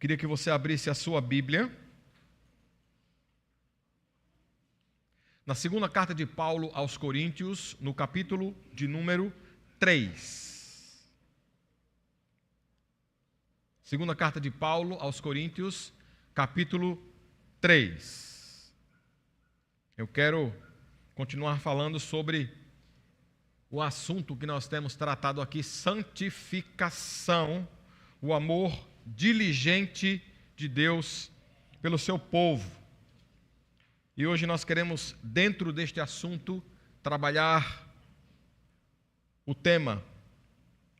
Queria que você abrisse a sua Bíblia na segunda carta de Paulo aos Coríntios, no capítulo de número 3. Segunda carta de Paulo aos Coríntios, capítulo 3. Eu quero continuar falando sobre o assunto que nós temos tratado aqui, santificação, o amor diligente de Deus pelo seu povo. E hoje nós queremos, dentro deste assunto, trabalhar o tema,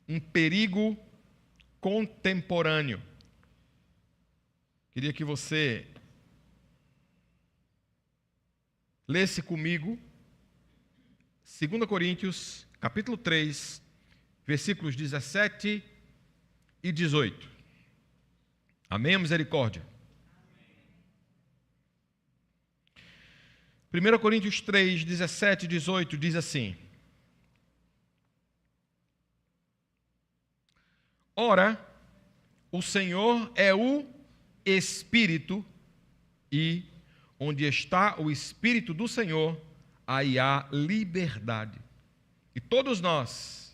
um perigo contemporâneo. Queria que você lesse comigo 2 Coríntios, capítulo 3, versículos 17 e 18. Amém, misericórdia? 1 Coríntios 3, 17 e 18 diz assim: Ora, o Senhor é o Espírito, e onde está o Espírito do Senhor, aí há liberdade. E todos nós,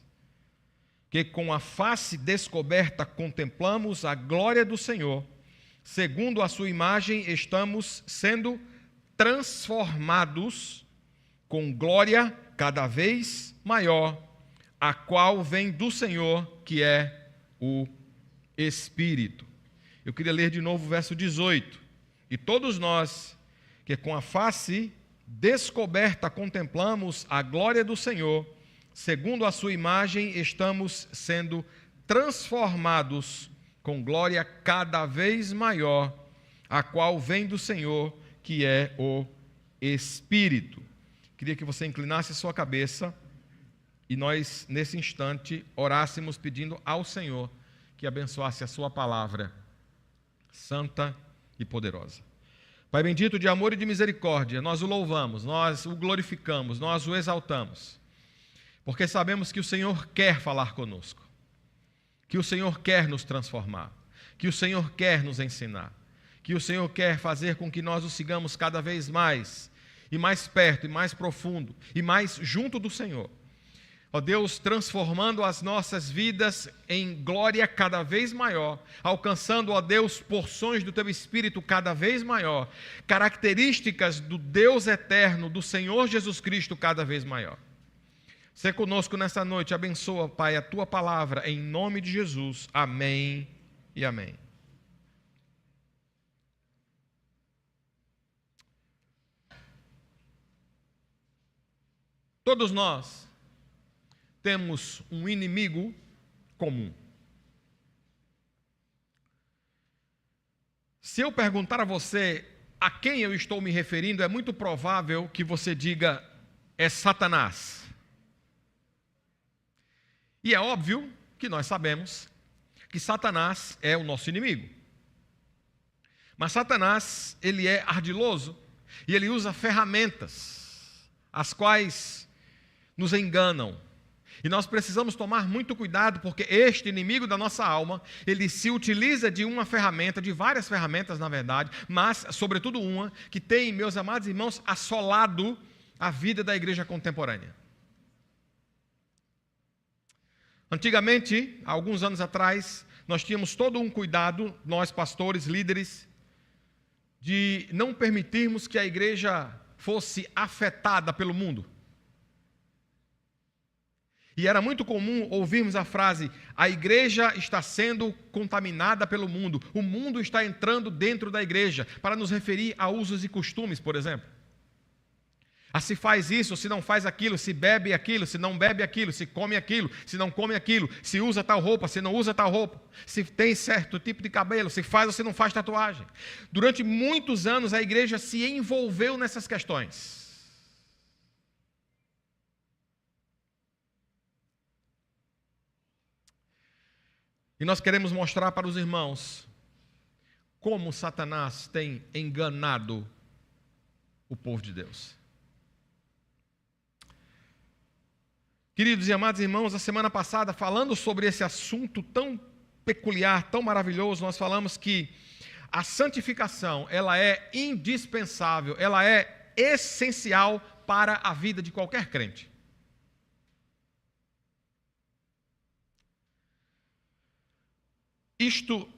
que com a face descoberta contemplamos a glória do Senhor, segundo a sua imagem, estamos sendo transformados com glória cada vez maior, a qual vem do Senhor, que é o Espírito. Eu queria ler de novo o verso 18. E todos nós, que com a face descoberta contemplamos a glória do Senhor, segundo a sua imagem, estamos sendo transformados com glória cada vez maior, a qual vem do Senhor, que é o Espírito. Queria que você inclinasse a sua cabeça e nós, nesse instante, orássemos pedindo ao Senhor que abençoasse a sua palavra santa e poderosa. Pai bendito, de amor e de misericórdia, nós o louvamos, nós o glorificamos, nós o exaltamos, porque sabemos que o Senhor quer falar conosco, que o Senhor quer nos transformar, que o Senhor quer nos ensinar, que o Senhor quer fazer com que nós o sigamos cada vez mais, e mais perto, e mais profundo, e mais junto do Senhor. Ó Deus, transformando as nossas vidas em glória cada vez maior, alcançando, ó Deus, porções do Teu Espírito cada vez maior, características do Deus eterno, do Senhor Jesus Cristo cada vez maior. Sê conosco nessa noite, abençoa, Pai, a Tua palavra, em nome de Jesus. Amém e amém. Todos nós temos um inimigo comum. Se eu perguntar a você a quem eu estou me referindo, é muito provável que você diga, é Satanás. E é óbvio que nós sabemos que Satanás é o nosso inimigo. Mas Satanás, ele é ardiloso e ele usa ferramentas, as quais nos enganam. E nós precisamos tomar muito cuidado, porque este inimigo da nossa alma, ele se utiliza de uma ferramenta, de várias ferramentas na verdade, mas sobretudo uma que tem, meus amados irmãos, assolado a vida da igreja contemporânea. Antigamente, há alguns anos atrás, nós tínhamos todo um cuidado, nós pastores, líderes, de não permitirmos que a igreja fosse afetada pelo mundo. E era muito comum ouvirmos a frase, a igreja está sendo contaminada pelo mundo, o mundo está entrando dentro da igreja, para nos referir a usos e costumes, por exemplo. Se faz isso, se não faz aquilo, se bebe aquilo, se não bebe aquilo, se come aquilo, se não come aquilo, se usa tal roupa, se não usa tal roupa, se tem certo tipo de cabelo, se faz ou se não faz tatuagem. Durante muitos anos a igreja se envolveu nessas questões. E nós queremos mostrar para os irmãos como Satanás tem enganado o povo de Deus. Queridos e amados irmãos, a semana passada, falando sobre esse assunto tão peculiar, tão maravilhoso. Nós falamos que a santificação, ela é indispensável, ela é essencial para a vida de qualquer crente. Isto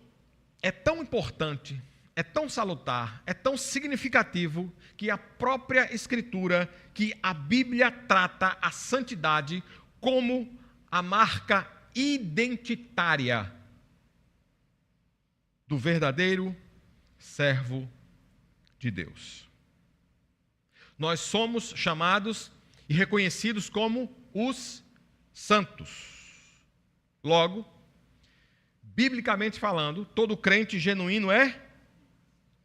é tão importante, é tão salutar, é tão significativo, que a própria Escritura, que a Bíblia trata a santidade como a marca identitária do verdadeiro servo de Deus. Nós somos chamados e reconhecidos como os santos. Logo, biblicamente falando, todo crente genuíno é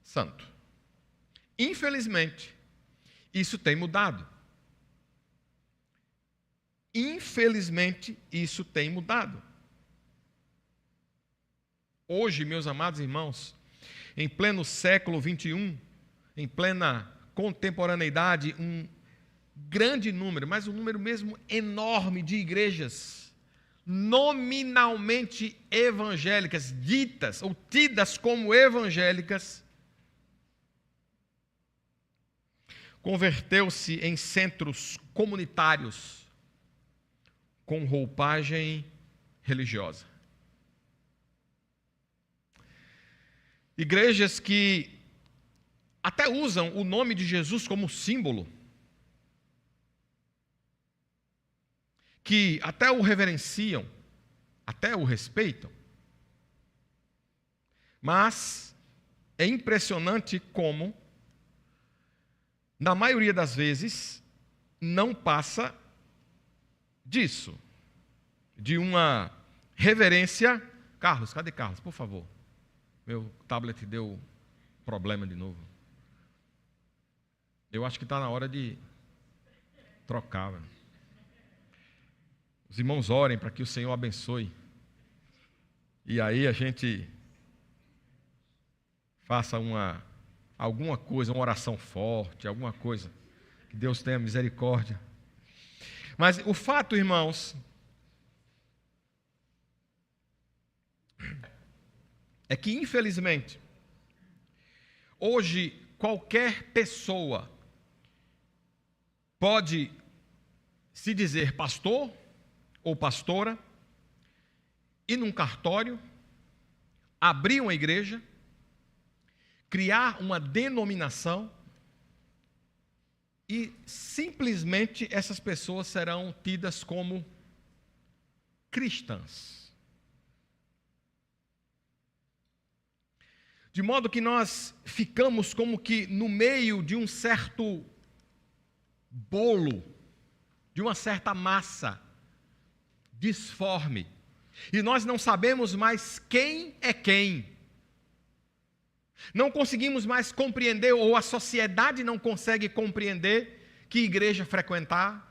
santo. Infelizmente, isso tem mudado. Infelizmente, isso tem mudado. Hoje, meus amados irmãos, em pleno século XXI, em plena contemporaneidade, um grande número, mas um número mesmo enorme de igrejas nominalmente evangélicas, ditas ou tidas como evangélicas, converteu-se em centros comunitários com roupagem religiosa. Igrejas que até usam o nome de Jesus como símbolo, que até o reverenciam, até o respeitam. Mas é impressionante como, na maioria das vezes, não passa disso, de uma reverência. Carlos, cadê Carlos? Por favor. Meu tablet deu problema de novo. Eu acho que está na hora de trocar. Velho. Os irmãos orem para que o Senhor abençoe. E aí a gente faça alguma coisa, uma oração forte, alguma coisa. Que Deus tenha misericórdia. Mas o fato, irmãos, é que, infelizmente, hoje qualquer pessoa pode se dizer pastor ou pastora, ir num cartório, abrir uma igreja, criar uma denominação e simplesmente essas pessoas serão tidas como cristãs. De modo que nós ficamos como que no meio de um certo bolo, de uma certa massa disforme. E nós não sabemos mais quem é quem. Não conseguimos mais compreender, ou a sociedade não consegue compreender, que igreja frequentar,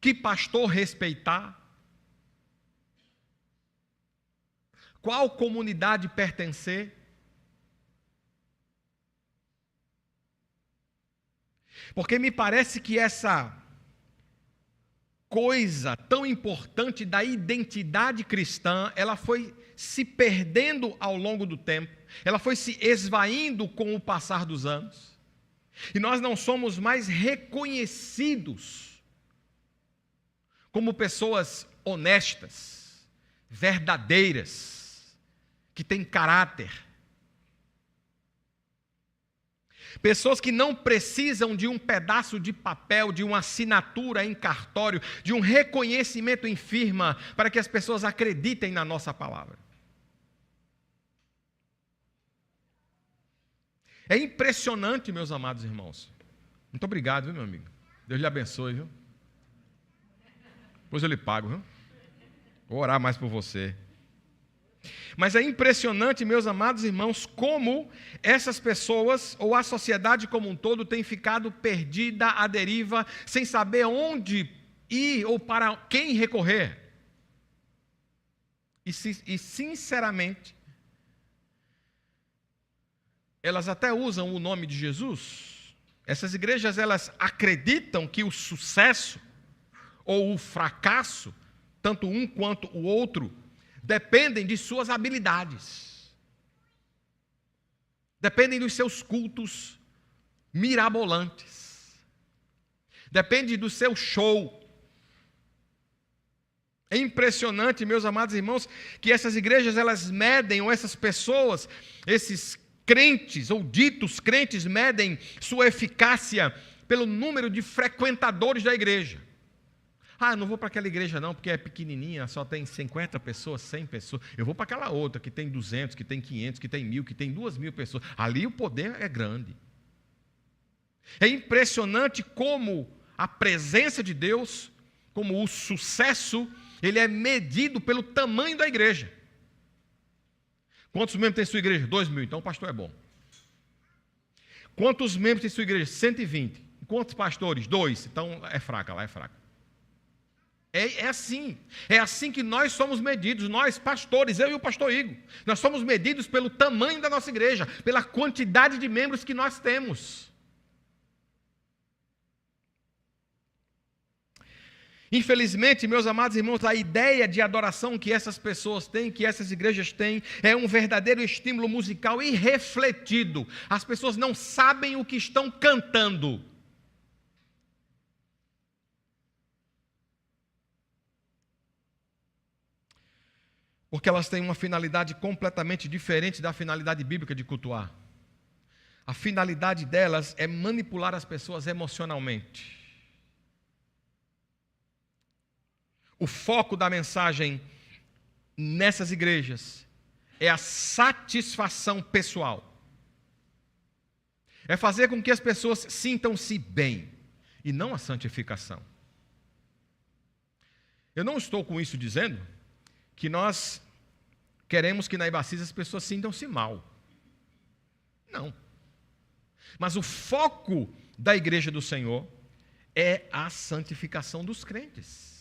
que pastor respeitar, qual comunidade pertencer. Porque me parece que essa coisa tão importante da identidade cristã, ela foi se perdendo ao longo do tempo, ela foi se esvaindo com o passar dos anos, e nós não somos mais reconhecidos como pessoas honestas, verdadeiras, que têm caráter. Pessoas que não precisam de um pedaço de papel, de uma assinatura em cartório, de um reconhecimento em firma, para que as pessoas acreditem na nossa palavra. É impressionante, meus amados irmãos. Muito obrigado, viu, meu amigo? Deus lhe abençoe, viu? Depois eu lhe pago, viu? Vou orar mais por você. Mas é impressionante, meus amados irmãos, como essas pessoas, ou a sociedade como um todo, tem ficado perdida à deriva, sem saber onde ir ou para quem recorrer. E sinceramente, elas até usam o nome de Jesus. Essas igrejas, elas acreditam que o sucesso ou o fracasso tanto um quanto o outro, dependem de suas habilidades. Dependem dos seus cultos mirabolantes. Depende do seu show. É impressionante, meus amados irmãos, que essas igrejas, elas medem, ou essas pessoas, esses crentes, ou ditos crentes, medem sua eficácia pelo número de frequentadores da igreja. Eu não vou para aquela igreja não, porque é pequenininha, só tem 50 pessoas, 100 pessoas. Eu vou para aquela outra, que tem 200, que tem 500, que tem 1.000, que tem 2.000 pessoas. Ali o poder é grande. É impressionante como a presença de Deus, como o sucesso, ele é medido pelo tamanho da igreja. Quantos membros tem sua igreja? 2.000, então o pastor é bom. Quantos membros tem sua igreja? 120. Quantos pastores? 2, então é fraca, lá é fraca. É assim que nós somos medidos, nós pastores, eu e o pastor Igor. Nós somos medidos pelo tamanho da nossa igreja, pela quantidade de membros que nós temos. Infelizmente, meus amados irmãos, a ideia de adoração que essas pessoas têm, que essas igrejas têm, é um verdadeiro estímulo musical irrefletido. As pessoas não sabem o que estão cantando. Porque elas têm uma finalidade completamente diferente da finalidade bíblica de cultuar. A finalidade delas é manipular as pessoas emocionalmente. O foco da mensagem nessas igrejas é a satisfação pessoal. É fazer com que as pessoas sintam-se bem e não a santificação. Eu não estou com isso dizendo que nós queremos que na Ibacisa as pessoas sintam-se mal. Não. Mas o foco da igreja do Senhor é a santificação dos crentes.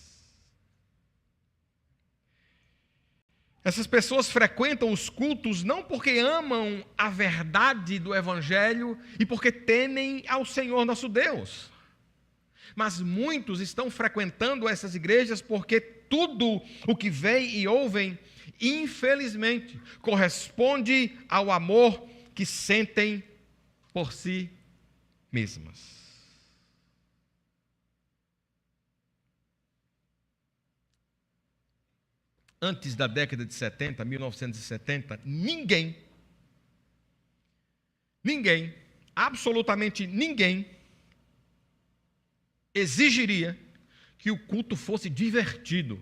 Essas pessoas frequentam os cultos não porque amam a verdade do Evangelho e porque temem ao Senhor nosso Deus. Mas muitos estão frequentando essas igrejas porque tudo o que veem e ouvem, infelizmente, corresponde ao amor que sentem por si mesmas. Antes da década de 70, 1970, ninguém, absolutamente ninguém, exigiria que o culto fosse divertido.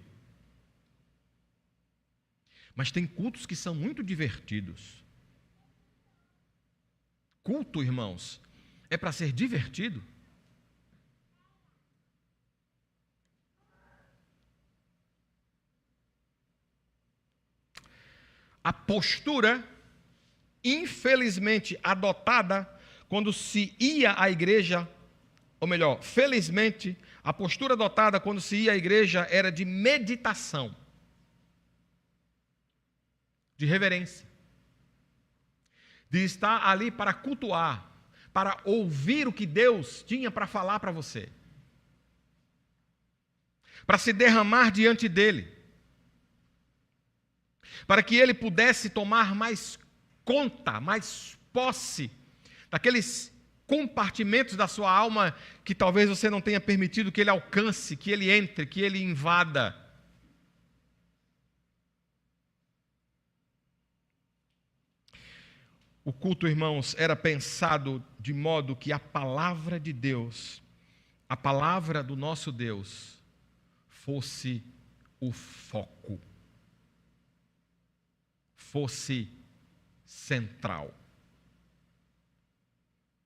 Mas tem cultos que são muito divertidos. Culto, irmãos, é para ser divertido. A postura, infelizmente, adotada quando se ia à igreja, ou melhor, felizmente, a postura adotada quando se ia à igreja era de meditação, de reverência, de estar ali para cultuar, para ouvir o que Deus tinha para falar para você, para se derramar diante dEle, para que Ele pudesse tomar mais conta, mais posse daqueles compartimentos da sua alma que talvez você não tenha permitido que Ele alcance, que Ele entre, que Ele invada. O culto, irmãos, era pensado de modo que a palavra de Deus, a palavra do nosso Deus, fosse o foco, fosse central.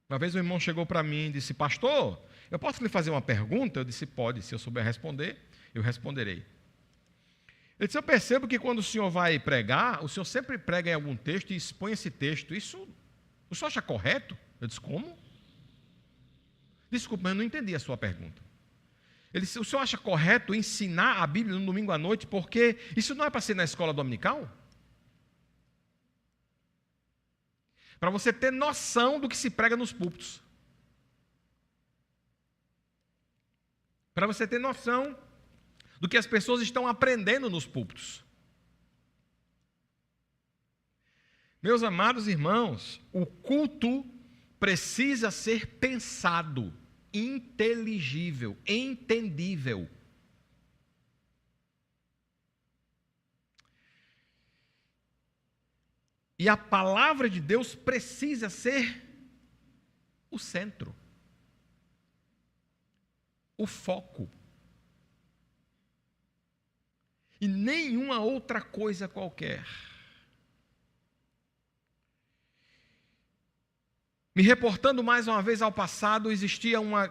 Uma vez um irmão chegou para mim e disse: pastor, eu posso lhe fazer uma pergunta? Eu disse: pode, se eu souber responder, eu responderei. Ele disse: eu percebo que quando o senhor vai pregar, o senhor sempre prega em algum texto e expõe esse texto. Isso o senhor acha correto? Eu disse: como? Desculpa, mas eu não entendi a sua pergunta. Ele disse: o senhor acha correto ensinar a Bíblia no domingo à noite, porque isso não é para ser na escola dominical? Para você ter noção do que se prega nos púlpitos. Para você ter noção do que as pessoas estão aprendendo nos púlpitos. Meus amados irmãos, o culto precisa ser pensado, inteligível, entendível. E a palavra de Deus precisa ser o centro, o foco. E nenhuma outra coisa qualquer. Me reportando mais uma vez ao passado, existia uma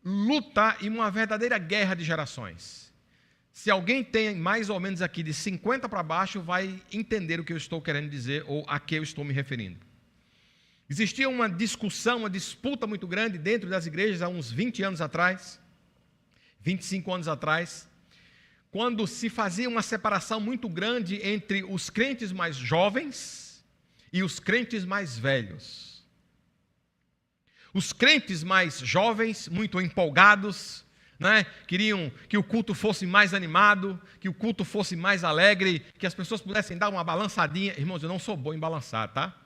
luta e uma verdadeira guerra de gerações. Se alguém tem mais ou menos aqui de 50 para baixo, vai entender o que eu estou querendo dizer ou a que eu estou me referindo. Existia uma discussão, uma disputa muito grande dentro das igrejas há uns 20 anos atrás, 25 anos atrás, quando se fazia uma separação muito grande entre os crentes mais jovens e os crentes mais velhos. Os crentes mais jovens, muito empolgados, né, queriam que o culto fosse mais animado, que o culto fosse mais alegre, que as pessoas pudessem dar uma balançadinha. Irmãos, eu não sou bom em balançar, tá?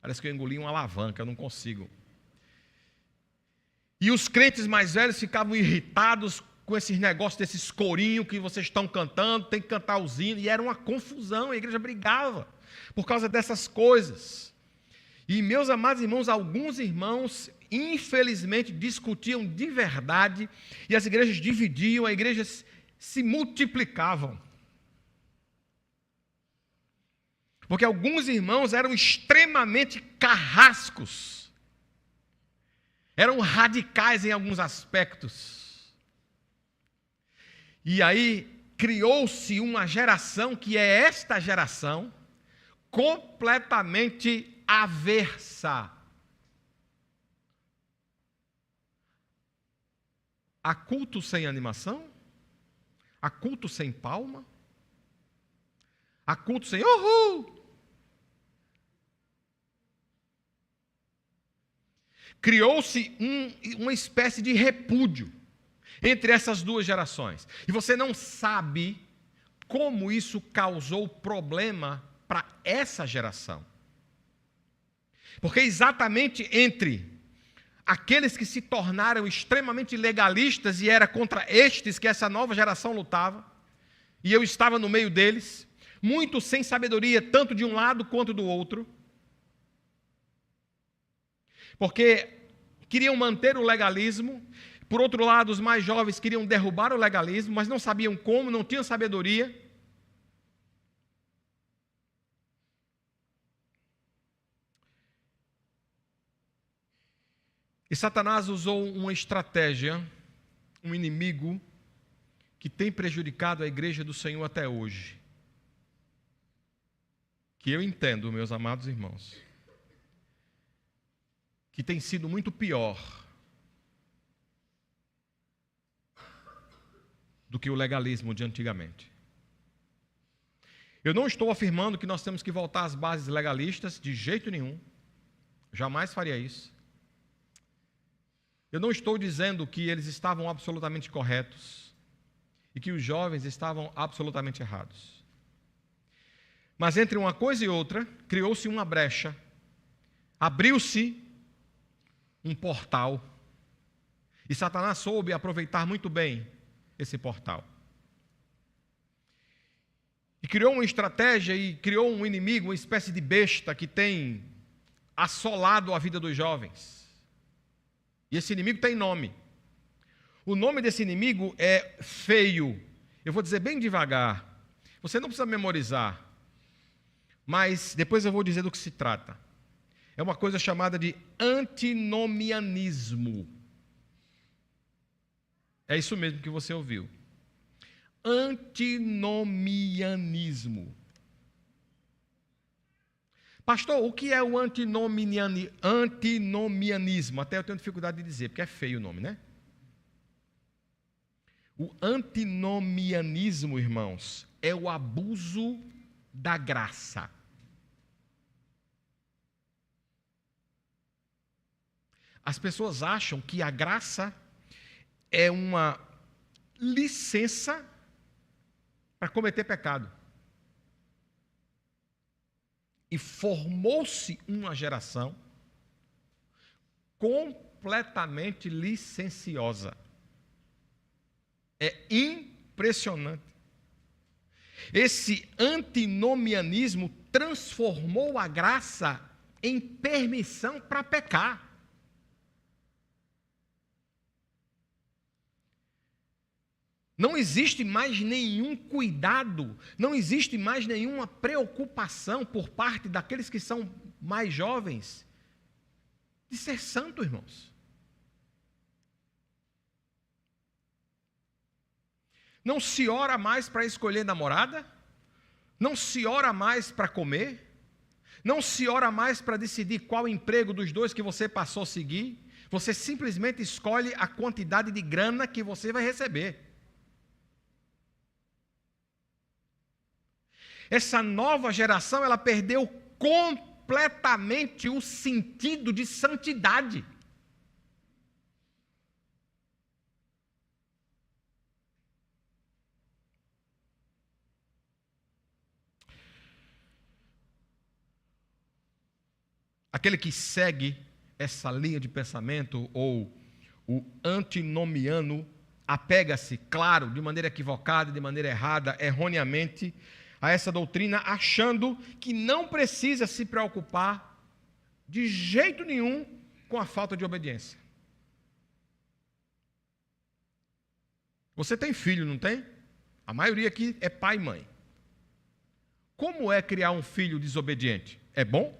Parece que eu engoli uma alavanca, eu não consigo. E os crentes mais velhos ficavam irritados com esses negócios, desses corinhos que vocês estão cantando, tem que cantar os hinos, e era uma confusão, a igreja brigava por causa dessas coisas. E, meus amados irmãos, alguns irmãos, infelizmente, discutiam de verdade, e as igrejas dividiam, as igrejas se multiplicavam. Porque alguns irmãos eram extremamente carrascos, eram radicais em alguns aspectos. E aí criou-se uma geração, que é esta geração, completamente aversa a culto sem animação, a culto sem palma, a culto sem uhul. Criou-se uma espécie de repúdio entre essas duas gerações. E você não sabe como isso causou problema para essa geração. Porque exatamente entre aqueles que se tornaram extremamente legalistas e era contra estes que essa nova geração lutava, e eu estava no meio deles, muito sem sabedoria, tanto de um lado quanto do outro, porque queriam manter o legalismo. Por outro lado, os mais jovens queriam derrubar o legalismo, mas não sabiam como, não tinham sabedoria. E Satanás usou uma estratégia, um inimigo, que tem prejudicado a igreja do Senhor até hoje. Que eu entendo, meus amados irmãos, que tem sido muito pior do que o legalismo de antigamente. Eu não estou afirmando que nós temos que voltar às bases legalistas, de jeito nenhum. Jamais faria isso. Eu não estou dizendo que eles estavam absolutamente corretos e que os jovens estavam absolutamente errados. Mas entre uma coisa e outra, criou-se uma brecha, abriu-se um portal, e Satanás soube aproveitar muito bem esse portal. E criou uma estratégia e criou um inimigo, uma espécie de besta que tem assolado a vida dos jovens. E esse inimigo tem nome. O nome desse inimigo é feio. Eu vou dizer bem devagar. Você não precisa memorizar. Mas depois eu vou dizer do que se trata. É uma coisa chamada de antinomianismo. É isso mesmo que você ouviu. Antinomianismo. Pastor, o que é o antinomianismo? Até eu tenho dificuldade de dizer, porque é feio o nome, né? O antinomianismo, irmãos, é o abuso da graça. As pessoas acham que a graça é uma licença para cometer pecado. E formou-se uma geração completamente licenciosa. É impressionante. Esse antinomianismo transformou a graça em permissão para pecar. Não existe mais nenhum cuidado, não existe mais nenhuma preocupação por parte daqueles que são mais jovens de ser santo, irmãos. Não se ora mais para escolher namorada, não se ora mais para comer, não se ora mais para decidir qual emprego dos dois que você passou a seguir, você simplesmente escolhe a quantidade de grana que você vai receber. Essa nova geração, ela perdeu completamente o sentido de santidade. Aquele que segue essa linha de pensamento, ou o antinomiano, apega-se, claro, de maneira equivocada, de maneira errada, erroneamente, a essa doutrina, achando que não precisa se preocupar de jeito nenhum com a falta de obediência. Você tem filho, não tem? A maioria aqui é pai e mãe. Como é criar um filho desobediente? É bom?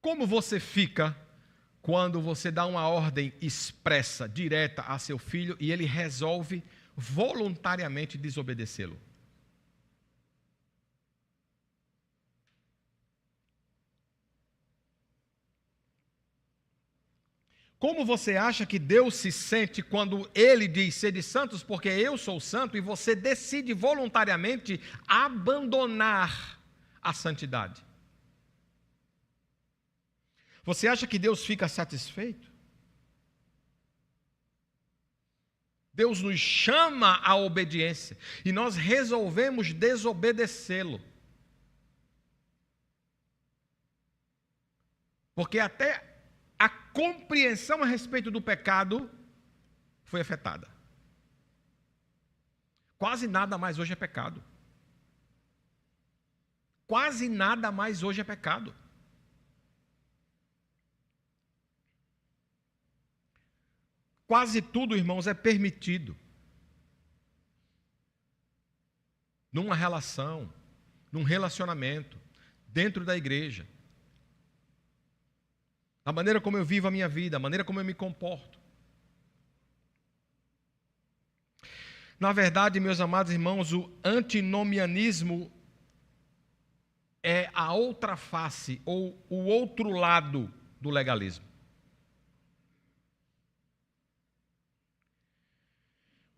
Como você fica quando você dá uma ordem expressa, direta a seu filho e ele resolve voluntariamente desobedecê-lo? Como você acha que Deus se sente quando Ele diz: sede santos, porque eu sou santo, e você decide voluntariamente abandonar a santidade? Você acha que Deus fica satisfeito? Deus nos chama à obediência e nós resolvemos desobedecê-lo. Porque até a compreensão a respeito do pecado foi afetada. Quase nada mais hoje é pecado. Quase nada mais hoje é pecado. Quase tudo, irmãos, é permitido. Numa relação, num relacionamento, dentro da igreja. A maneira como eu vivo a minha vida, a maneira como eu me comporto. Na verdade, meus amados irmãos, o antinomianismo é a outra face, ou o outro lado do legalismo.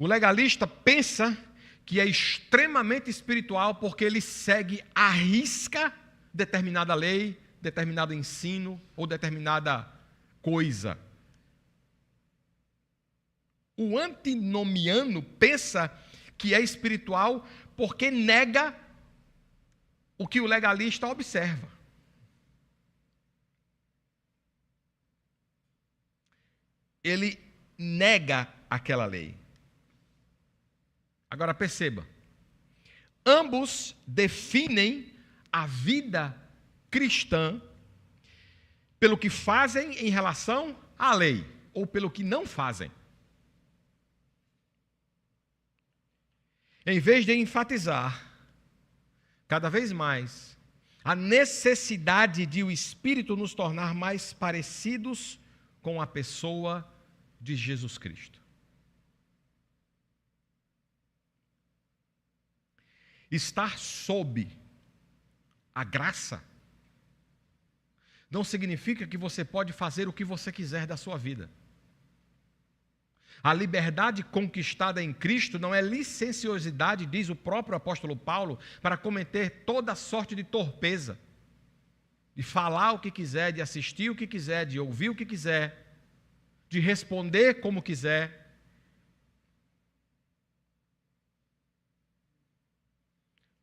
O legalista pensa que é extremamente espiritual porque ele segue à risca determinada lei, determinado ensino ou determinada coisa. O antinomiano pensa que é espiritual porque nega o que o legalista observa. Ele nega aquela lei. Agora perceba, ambos definem a vida cristã pelo que fazem em relação à lei, ou pelo que não fazem. Em vez de enfatizar cada vez mais a necessidade de o Espírito nos tornar mais parecidos com a pessoa de Jesus Cristo. Estar sob a graça não significa que você pode fazer o que você quiser da sua vida. A liberdade conquistada em Cristo não é licenciosidade, diz o próprio apóstolo Paulo, para cometer toda sorte de torpeza. de falar o que quiser, de assistir o que quiser, de ouvir o que quiser, de responder como quiser.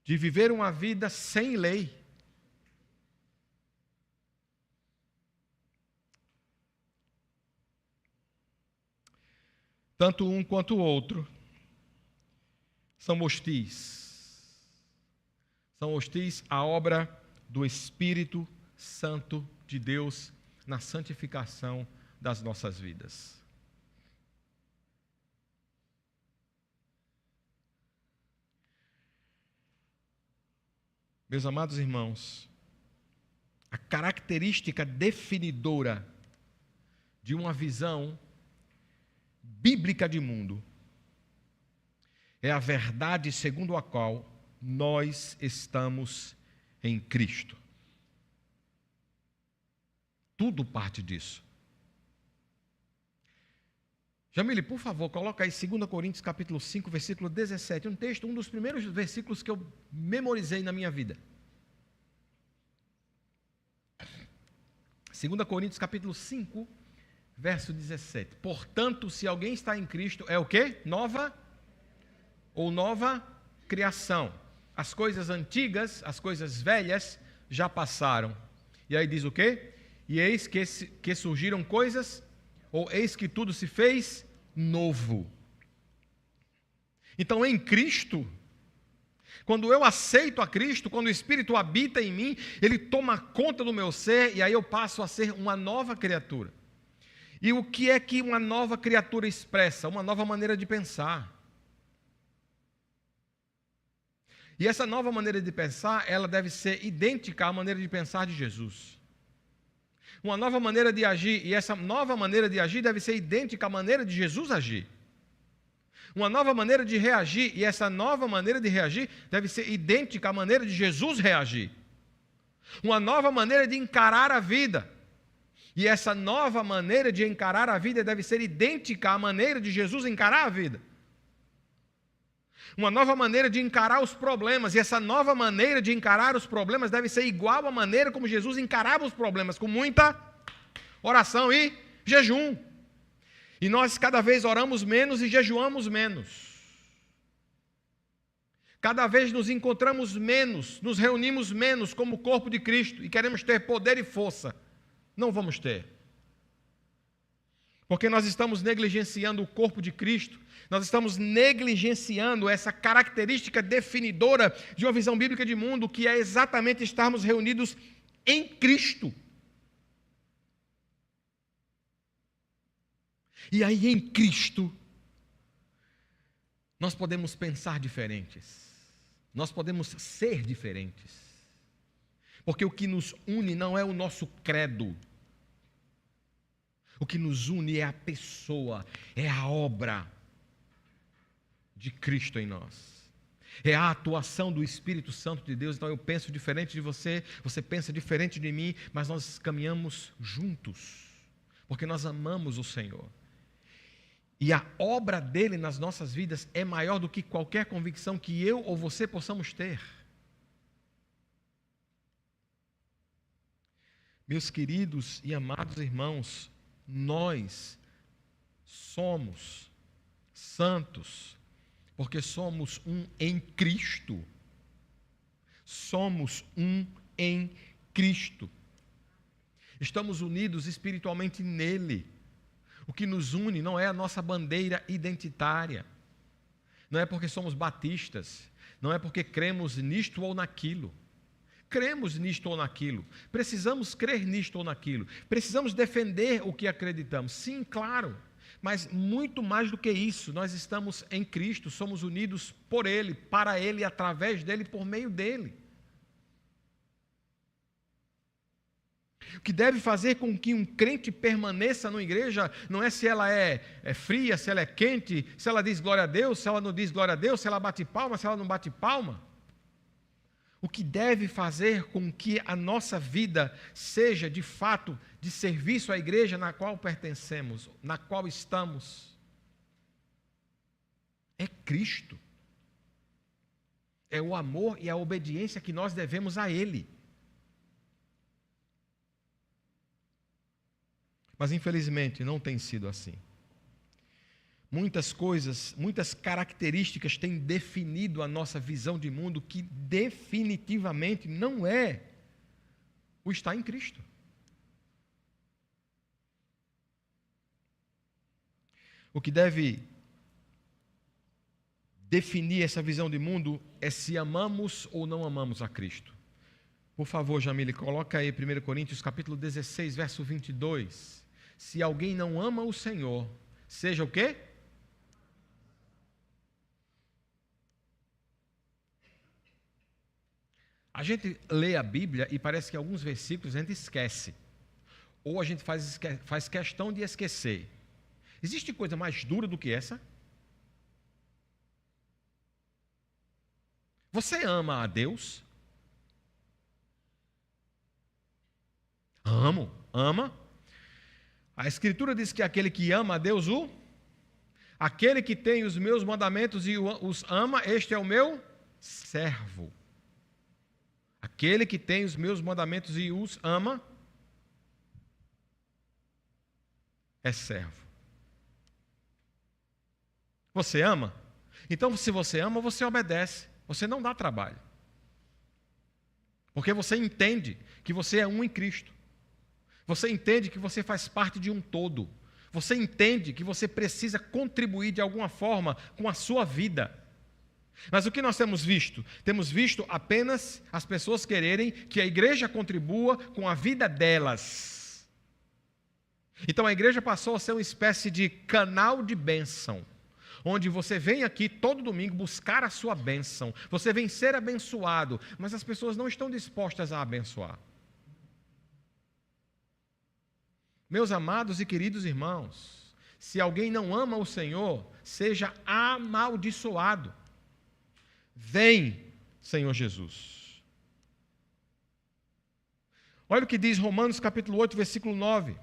De viver uma vida sem lei. Tanto um quanto o outro são hostis. São hostis à obra do Espírito Santo de Deus na santificação das nossas vidas. Meus amados irmãos, a característica definidora de uma visão bíblica de mundo é a verdade segundo a qual nós estamos em Cristo. Tudo parte disso. Jamile, por favor, coloca aí 2 Coríntios capítulo 5, versículo 17, um dos primeiros versículos que eu memorizei na minha vida. 2 Coríntios capítulo 5, verso 17. Portanto, se alguém está em Cristo, é o quê? Nova criação. As coisas antigas, as coisas velhas já passaram. E aí diz o quê? E eis que surgiram coisas, ou eis que tudo se fez novo. Então, em Cristo, quando eu aceito a Cristo, quando o Espírito habita em mim, Ele toma conta do meu ser, e aí eu passo a ser uma nova criatura. E o que é que uma nova criatura expressa? Uma nova maneira de pensar. E essa nova maneira de pensar, ela deve ser idêntica à maneira de pensar de Jesus. Uma nova maneira de agir, e essa nova maneira de agir deve ser idêntica à maneira de Jesus agir. Uma nova maneira de reagir, e essa nova maneira de reagir deve ser idêntica à maneira de Jesus reagir. Uma nova maneira de encarar a vida, e essa nova maneira de encarar a vida deve ser idêntica à maneira de Jesus encarar a vida. Uma nova maneira de encarar os problemas, e essa nova maneira de encarar os problemas deve ser igual à maneira como Jesus encarava os problemas, com muita oração e jejum. E nós cada vez oramos menos e jejuamos menos. Cada vez nos encontramos menos, nos reunimos menos como corpo de Cristo e queremos ter poder e força. Não vamos ter. Porque nós estamos negligenciando o corpo de Cristo, nós estamos negligenciando essa característica definidora de uma visão bíblica de mundo, que é exatamente estarmos reunidos em Cristo. E aí em Cristo, nós podemos pensar diferentes, nós podemos ser diferentes, porque o que nos une não é o nosso credo, o que nos une é a pessoa, é a obra de Cristo em nós. É a atuação do Espírito Santo de Deus. Então eu penso diferente de você, você pensa diferente de mim, mas nós caminhamos juntos, porque nós amamos o Senhor. E a obra dele nas nossas vidas é maior do que qualquer convicção que eu ou você possamos ter. Meus queridos e amados irmãos, nós somos santos, porque somos um em Cristo. Somos um em Cristo. Estamos unidos espiritualmente nele. O que nos une não é a nossa bandeira identitária. Não é porque somos batistas. Não é porque cremos nisto ou naquilo. Cremos nisto ou naquilo. Precisamos crer nisto ou naquilo. Precisamos defender o que acreditamos. Sim, claro. Mas muito mais do que isso, nós estamos em Cristo, somos unidos por Ele, para Ele, através dEle, por meio dEle. O que deve fazer com que um crente permaneça numa igreja não é se ela é fria, se ela é quente, se ela diz glória a Deus, se ela não diz glória a Deus, se ela bate palma, se ela não bate palma. O que deve fazer com que a nossa vida seja, de fato, de serviço à igreja na qual pertencemos, na qual estamos, é Cristo. É o amor e a obediência que nós devemos a Ele. Mas infelizmente não tem sido assim. Muitas coisas, muitas características têm definido a nossa visão de mundo que definitivamente não é o estar em Cristo. O que deve definir essa visão de mundo é se amamos ou não amamos a Cristo. Por favor, Jamile, coloca aí 1 Coríntios capítulo 16, verso 22. Se alguém não ama o Senhor, seja o quê? A gente lê a Bíblia e parece que alguns versículos a gente esquece. Ou a gente faz questão de esquecer. Existe coisa mais dura do que essa? Você ama a Deus? Ama. A Escritura diz que aquele que ama a Deus, aquele que tem os meus mandamentos e os ama, este é o meu servo. Aquele que tem os meus mandamentos e os ama, é servo. Você ama? Então, se você ama, você obedece. Você não dá trabalho. Porque você entende que você é um em Cristo. Você entende que você faz parte de um todo. Você entende que você precisa contribuir de alguma forma com a sua vida. Mas o que nós temos visto? Temos visto apenas as pessoas quererem que a igreja contribua com a vida delas. Então a igreja passou a ser uma espécie de canal de bênção, onde você vem aqui todo domingo buscar a sua bênção. Você vem ser abençoado, mas as pessoas não estão dispostas a abençoar. Meus amados e queridos irmãos, se alguém não ama o Senhor, seja amaldiçoado. Vem, Senhor Jesus. Olha o que diz Romanos capítulo 8, versículo 9.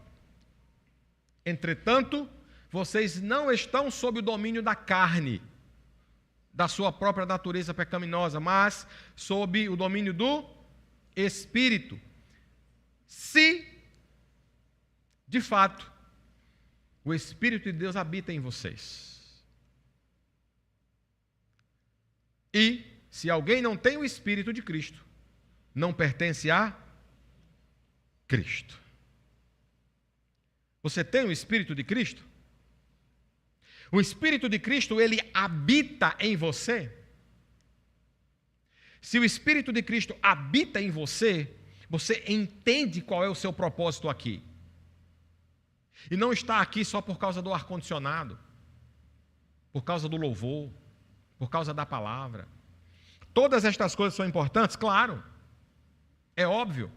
Entretanto, vocês não estão sob o domínio da carne, da sua própria natureza pecaminosa, mas sob o domínio do Espírito. Se, de fato, o Espírito de Deus habita em vocês. E, se alguém não tem o Espírito de Cristo, não pertence a Cristo. Você tem o Espírito de Cristo? O Espírito de Cristo, ele habita em você? Se o Espírito de Cristo habita em você, você entende qual é o seu propósito aqui. E não está aqui só por causa do ar-condicionado, por causa do louvor, por causa da palavra. Todas estas coisas são importantes? Claro, é óbvio.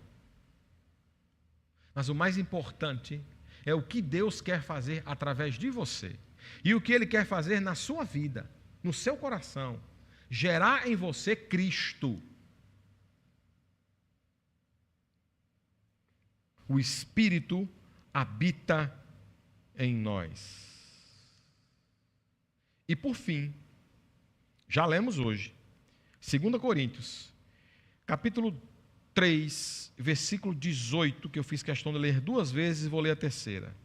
Mas o mais importante é o que Deus quer fazer através de você. E o que Ele quer fazer na sua vida, no seu coração. Gerar em você Cristo. O Espírito habita em nós. E por fim, já lemos hoje, 2 Coríntios, capítulo 3, versículo 18, que eu fiz questão de ler 2 vezes e vou ler a terceira.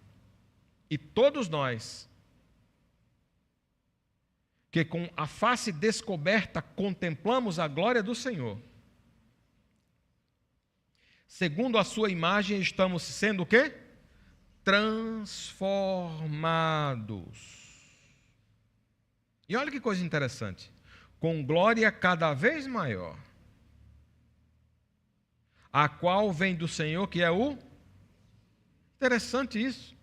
E todos nós, que com a face descoberta contemplamos a glória do Senhor, segundo a sua imagem estamos sendo o quê? Transformados. E olha que coisa interessante. Com glória cada vez maior, a qual vem do Senhor, que é o... Interessante isso.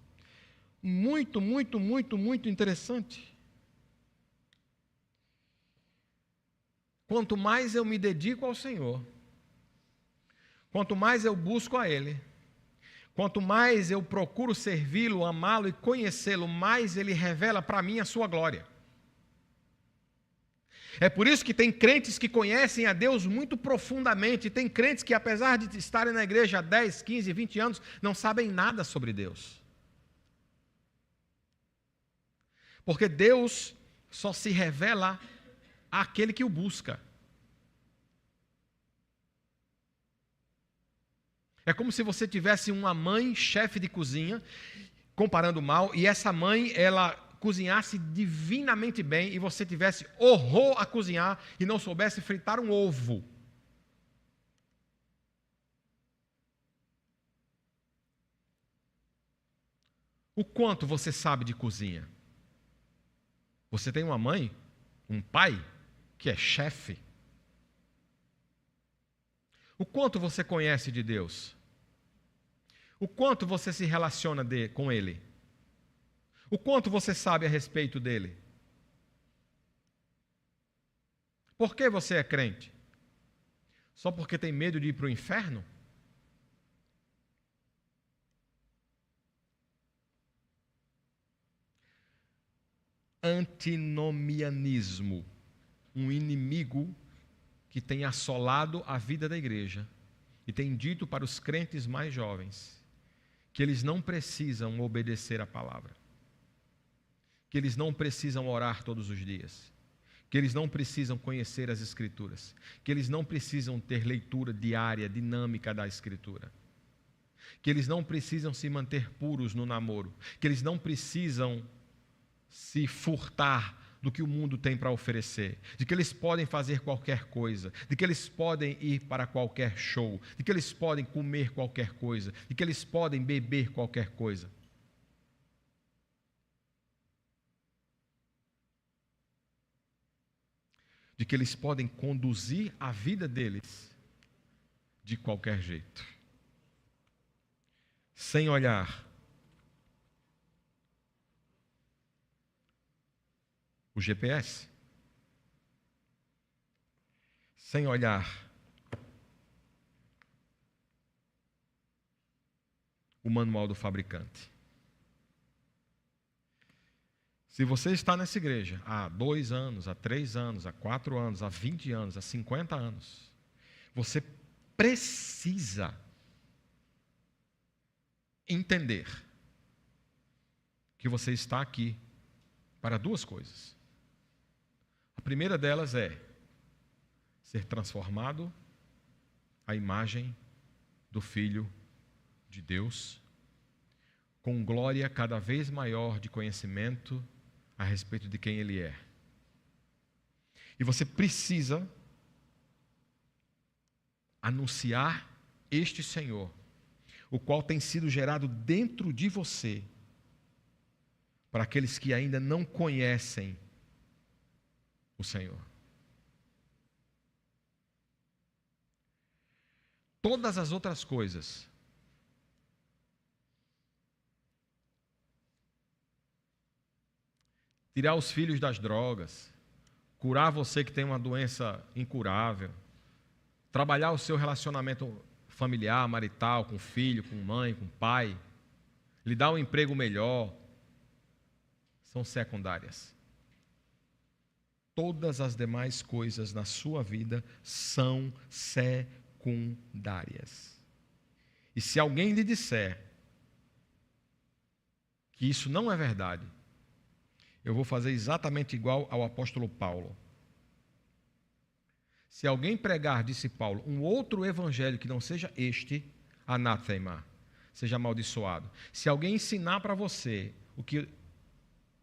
Muito, muito, muito, muito interessante. Quanto mais eu me dedico ao Senhor, quanto mais eu busco a Ele, quanto mais eu procuro servi-lo, amá-lo e conhecê-lo, mais Ele revela para mim a sua glória. É por isso que tem crentes que conhecem a Deus muito profundamente, tem crentes que, apesar de estarem na igreja há 10, 15, 20 anos, não sabem nada sobre Deus. Porque Deus só se revela àquele que o busca. É como se você tivesse uma mãe chefe de cozinha, comparando mal, e essa mãe, ela cozinhasse divinamente bem e você tivesse horror a cozinhar e não soubesse fritar um ovo. O quanto você sabe de cozinha? Você tem uma mãe, um pai, que é chefe? O quanto você conhece de Deus? O quanto você se relaciona com Ele? O quanto você sabe a respeito dele? Por que você é crente? Só porque tem medo de ir para o inferno? Antinomianismo, um inimigo que tem assolado a vida da igreja e tem dito para os crentes mais jovens que eles não precisam obedecer a palavra, que eles não precisam orar todos os dias, que eles não precisam conhecer as Escrituras, que eles não precisam ter leitura diária, dinâmica da Escritura, que eles não precisam se manter puros no namoro, que eles não precisam se furtar do que o mundo tem para oferecer, de que eles podem fazer qualquer coisa, de que eles podem ir para qualquer show, de que eles podem comer qualquer coisa, de que eles podem beber qualquer coisa. De que eles podem conduzir a vida deles de qualquer jeito, sem olhar o GPS, sem olhar o manual do fabricante. Se você está nessa igreja há 2 anos, há 3 anos, há 4 anos, há 20 anos, há 50 anos, você precisa entender que você está aqui para 2 coisas. A primeira delas é ser transformado à imagem do Filho de Deus, com glória cada vez maior de conhecimento a respeito de quem Ele é. E você precisa anunciar este Senhor, o qual tem sido gerado dentro de você, para aqueles que ainda não conhecem o Senhor. Todas as outras coisas tirar os filhos das drogas, curar você que tem uma doença incurável, trabalhar o seu relacionamento familiar, marital, com filho, com mãe, com pai, lhe dar um emprego melhor, são secundárias. Todas as demais coisas na sua vida são secundárias. E se alguém lhe disser que isso não é verdade, eu vou fazer exatamente igual ao apóstolo Paulo. Se alguém pregar, disse Paulo, um outro evangelho que não seja este, anátema, seja amaldiçoado. Se alguém ensinar para você o que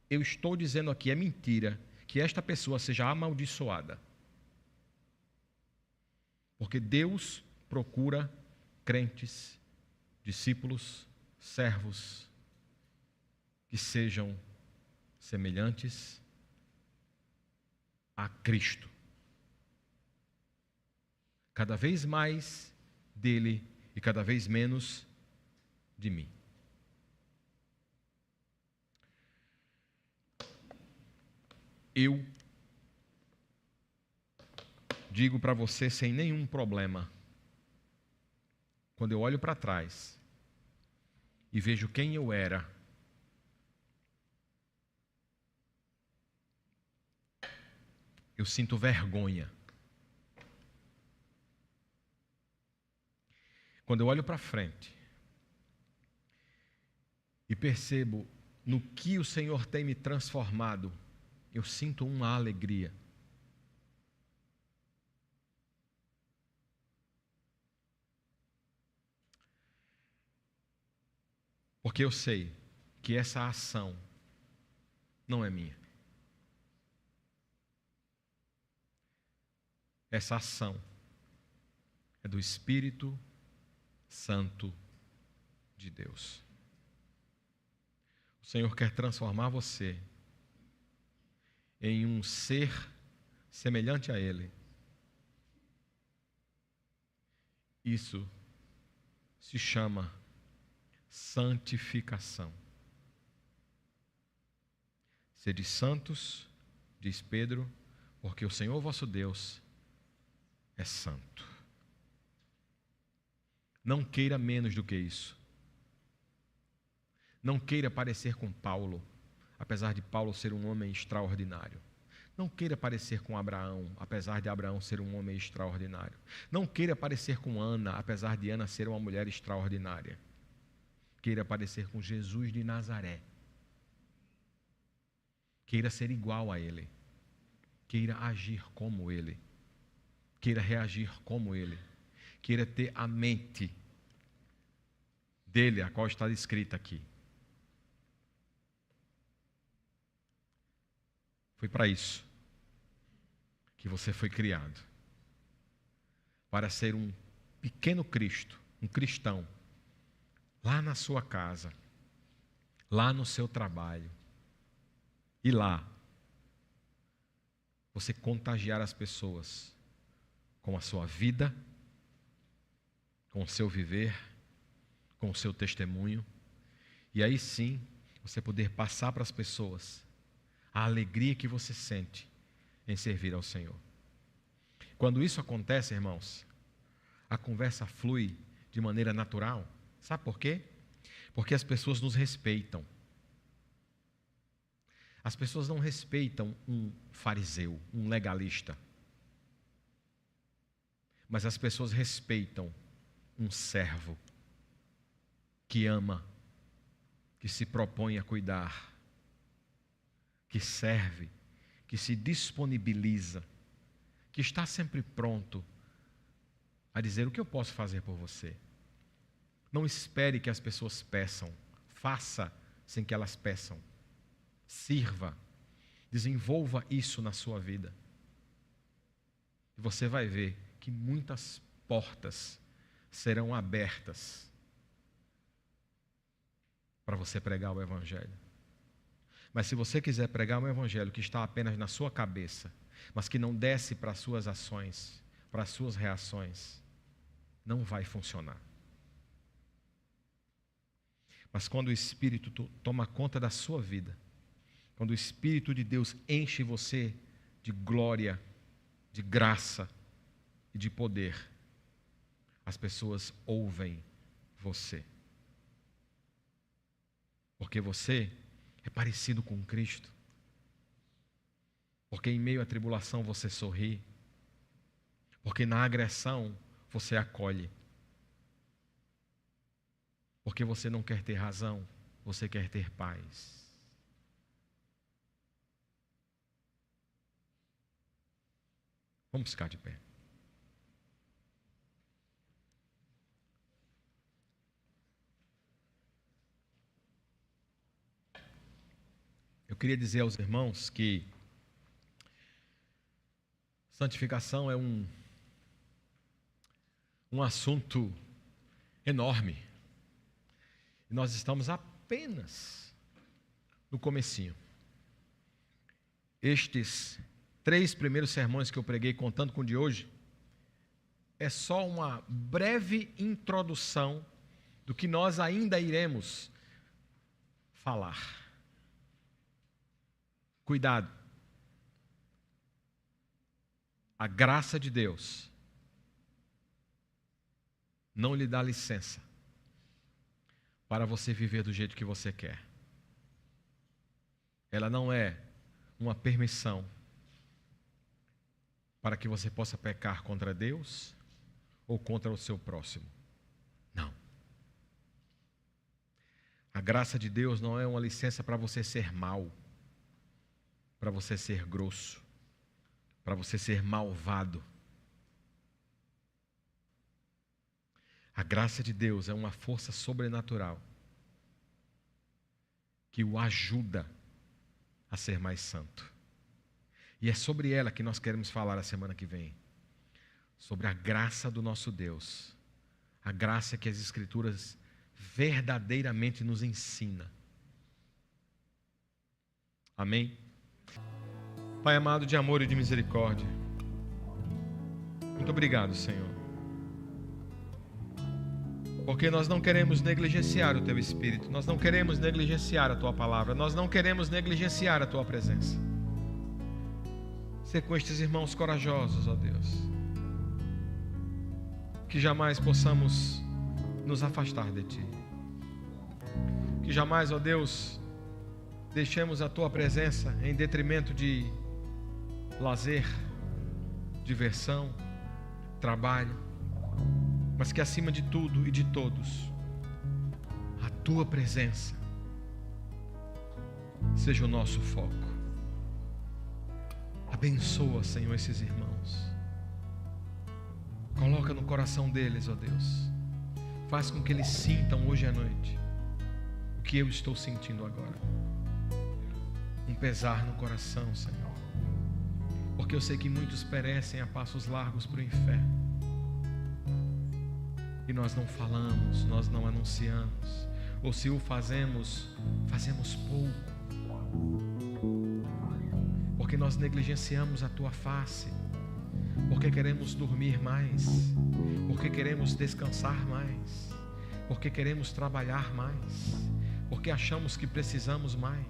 eu estou dizendo aqui é mentira, que esta pessoa seja amaldiçoada. Porque Deus procura crentes, discípulos, servos, que sejam semelhantes a Cristo. Cada vez mais dele e cada vez menos de mim. Eu digo para você sem nenhum problema, quando eu olho para trás e vejo quem eu era, eu sinto vergonha. Quando eu olho para frente e percebo no que o Senhor tem me transformado, eu sinto uma alegria. Porque eu sei que essa ação não é minha. Essa ação é do Espírito Santo de Deus. O Senhor quer transformar você em um ser semelhante a Ele. Isso se chama santificação. Sede santos, diz Pedro, porque o Senhor vosso Deus é santo. Não queira menos do que isso. Não queira parecer com Paulo, apesar de Paulo ser um homem extraordinário. Não queira parecer com Abraão, apesar de Abraão ser um homem extraordinário. Não queira parecer com Ana, apesar de Ana ser uma mulher extraordinária. Queira parecer com Jesus de Nazaré. Queira ser igual a Ele. Queira agir como Ele. Queira reagir como Ele. Queira ter a mente dele, a qual está escrita aqui. Foi para isso que você foi criado. Para ser um pequeno Cristo, um cristão, lá na sua casa, lá no seu trabalho. E lá, você contagiar as pessoas com a sua vida, com o seu viver, com o seu testemunho. E aí sim, você poder passar para as pessoas a alegria que você sente em servir ao Senhor. Quando isso acontece, irmãos, a conversa flui de maneira natural. Sabe por quê? Porque as pessoas nos respeitam. As pessoas não respeitam um fariseu, um legalista. Mas as pessoas respeitam um servo que ama, que se propõe a cuidar, que serve, que se disponibiliza, que está sempre pronto a dizer o que eu posso fazer por você. Não espere que as pessoas peçam, faça sem que elas peçam. Sirva, desenvolva isso na sua vida. E você vai ver que muitas portas serão abertas para você pregar o Evangelho. Mas se você quiser pregar um Evangelho que está apenas na sua cabeça, mas que não desce para as suas ações, para as suas reações, não vai funcionar. Mas quando o Espírito toma conta da sua vida, quando o Espírito de Deus enche você de glória, de graça e de poder, as pessoas ouvem você. Porque você é parecido com Cristo. Porque em meio à tribulação você sorri. Porque na agressão você acolhe. Porque você não quer ter razão, você quer ter paz. Vamos ficar de pé. Eu queria dizer aos irmãos que santificação é um assunto enorme. E nós estamos apenas no comecinho. Estes 3 primeiros sermões que eu preguei, contando com o de hoje, é só uma breve introdução do que nós ainda iremos falar. Cuidado. A graça de Deus não lhe dá licença para você viver do jeito que você quer. Ela não é uma permissão para que você possa pecar contra Deus ou contra o seu próximo. Não. A graça de Deus não é uma licença para você ser mau, para você ser grosso, para você ser malvado. A graça de Deus é uma força sobrenatural que o ajuda a ser mais santo. E é sobre ela que nós queremos falar a semana que vem. Sobre a graça do nosso Deus. A graça que as Escrituras verdadeiramente nos ensina. Amém? Pai amado de amor e de misericórdia, muito obrigado, Senhor. Porque nós não queremos negligenciar o Teu Espírito, nós não queremos negligenciar a Tua Palavra, nós não queremos negligenciar a Tua presença. Ser com estes irmãos corajosos, ó Deus, que jamais possamos nos afastar de Ti, que jamais, ó Deus, deixemos a Tua presença em detrimento de lazer, diversão, trabalho, mas que acima de tudo e de todos, a Tua presença seja o nosso foco. Abençoa, Senhor, esses irmãos. Coloca no coração deles, ó Deus. Faz com que eles sintam hoje à noite o que eu estou sentindo agora. Um pesar no coração, Senhor. Porque eu sei que muitos perecem a passos largos para o inferno. E nós não falamos, nós não anunciamos. Ou se o fazemos, fazemos pouco. Porque nós negligenciamos a Tua face. Porque queremos dormir mais. Porque queremos descansar mais. Porque queremos trabalhar mais. Porque achamos que precisamos mais.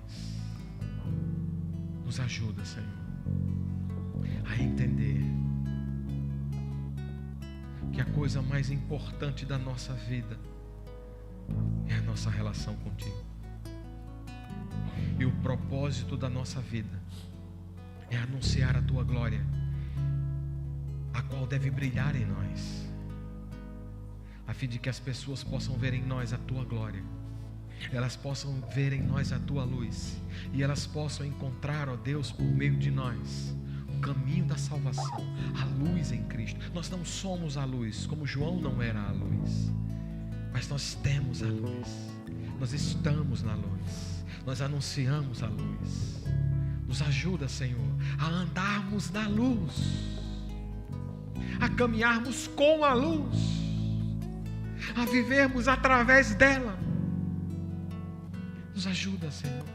Nos ajuda, Senhor, a entender que a coisa mais importante da nossa vida é a nossa relação contigo. E o propósito da nossa vida é anunciar a Tua glória, a qual deve brilhar em nós, a fim de que as pessoas possam ver em nós a Tua glória, elas possam ver em nós a Tua luz, e elas possam encontrar, ó Deus, por meio de nós, o caminho da salvação, a luz em Cristo. Nós não somos a luz, como João não era a luz, mas nós temos a luz, nós estamos na luz, nós anunciamos a luz. Nos ajuda, Senhor, a andarmos na luz, a caminharmos com a luz, a vivermos através dela. Nos ajuda, Senhor,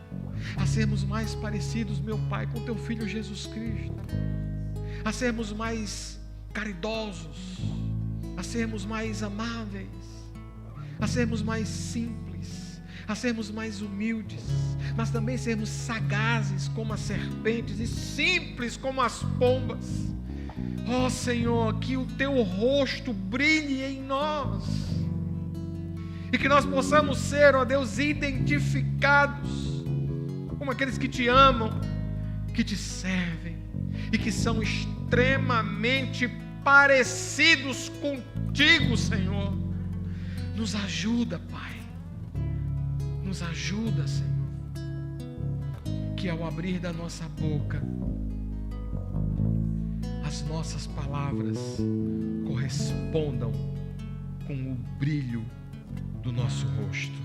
a sermos mais parecidos, meu Pai, com Teu Filho Jesus Cristo, a sermos mais caridosos, a sermos mais amáveis, a sermos mais simples, a sermos mais humildes, mas também sermos sagazes como as serpentes e simples como as pombas. Ó Senhor, que o Teu rosto brilhe em nós, e que nós possamos ser, ó Deus, identificados como aqueles que Te amam, que Te servem e que são extremamente parecidos contigo, Senhor. Nos ajuda, Pai, nos ajuda, Senhor, que ao abrir da nossa boca, as nossas palavras correspondam com o brilho do nosso rosto.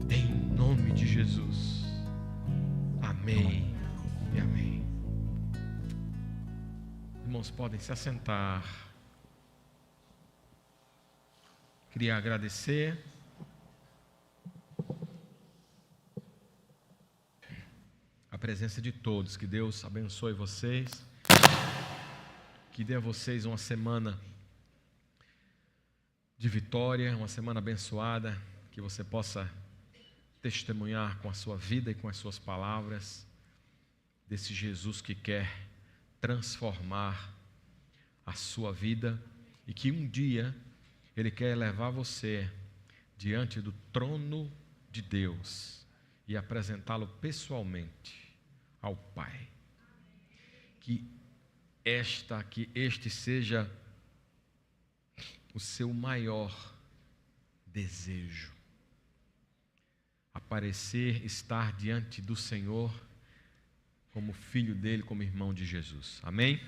Em nome de Jesus. Amém e amém. Irmãos, podem se assentar. Queria agradecer a presença de todos. Que Deus abençoe vocês. Que dê a vocês uma semana de vitória, uma semana abençoada, que você possa testemunhar com a sua vida e com as suas palavras desse Jesus que quer transformar a sua vida e que um dia Ele quer levar você diante do trono de Deus e apresentá-lo pessoalmente ao Pai. Que este seja o seu maior desejo. Aparecer, estar diante do Senhor como filho dele, como irmão de Jesus. Amém?